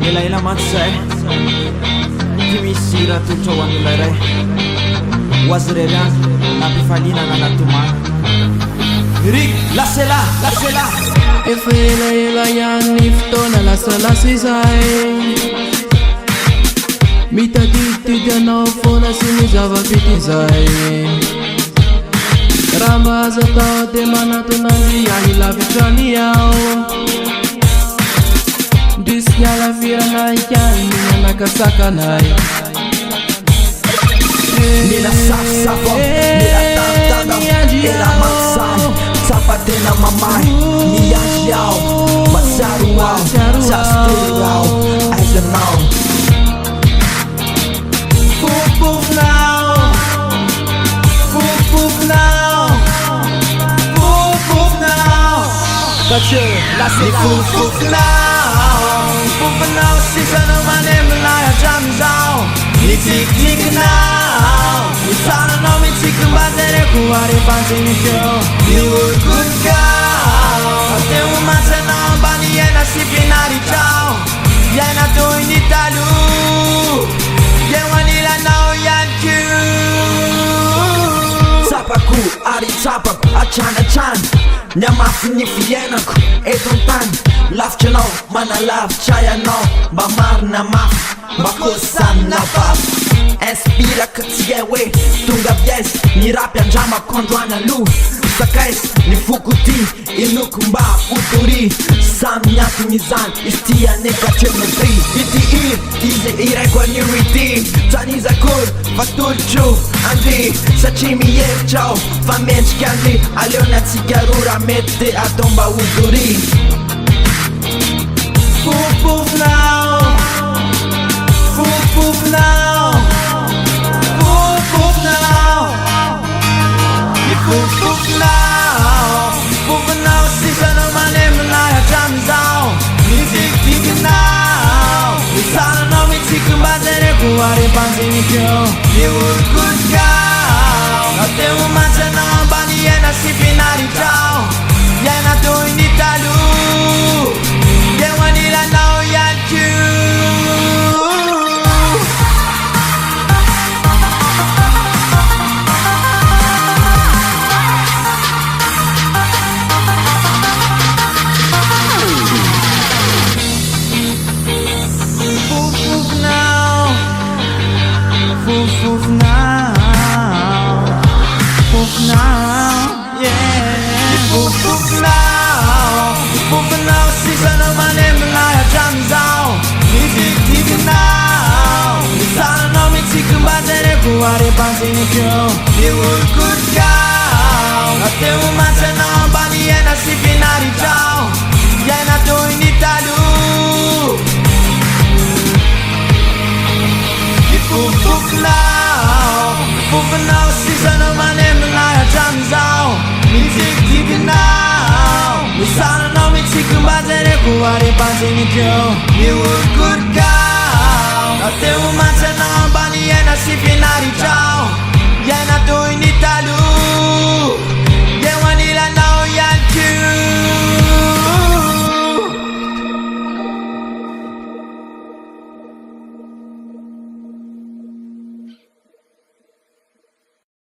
elaela mantsy zay ty misy raha tolotra ho an'olay ray ho azy rery any nampifaliana nanatomana rik lasela lasela efa elaela ihany fotoana lasalasa izay mitadiditidy anao foana sy ny zava-pity izay raha mba azo atao dia manatonanzy any lavitrany ao ndrisy alaviranay ikany mianakasakanay mila safosafo mila tantana ela mansay tsapatena mamay miandry ao matsaro ao sastory ao aizanao Fufunao sisano manemilay atramizao Nitikikinao Nisananao mitsikimbatereko arepansinikeo Niurkutkao Ateu masanao ambany iaina sy finaritrao Iaina toy ny talo Eo anilanao ihany koa Tsapako ary tsapako atranatrana ny amafy ny fiainako eto an-tany lavitra anao manalavitra ianao mba marina mafy mba kosanina vavy inspiraka tsy hay hoe tonga viaizy ny rapy andramako androany aloha sakaisy ny foko ty inoko mba otory samy miantony izany izy ty anekatremotry ity izy iraiko an'io ity tranizakolo fa tolotro andry satria mihevitrao fa mendrika andry aleonatsika rora mety te atao mba otory Fufunao Fufunao Fufunao Fufunao Fufunao sisano manemilay atramizao Nitikikinao Nisananao mitsikimbatereko arepansinikeo Niurkutkao Ateu matsanao ambany iaina sy finaritrao Iaina toy ny talo Eo anilanao ihany koa Fufunao Fufunao Fufunao Yeah Fufunao Fufunao sisano manemilay atramizao Nitikikinao Nisananao mitsikimbatereko arepansinikeo Niurkutkao Ateu matsanao ambany iaina sy finaritrao Iaina toy ny talo Fufunao Fufunao sisano manemilay atramizao Nitikikinao Nisananao mitsikimbatereko arepansinikeo Niurkutkao Ateu matsanao ambany iaina sy finaritrao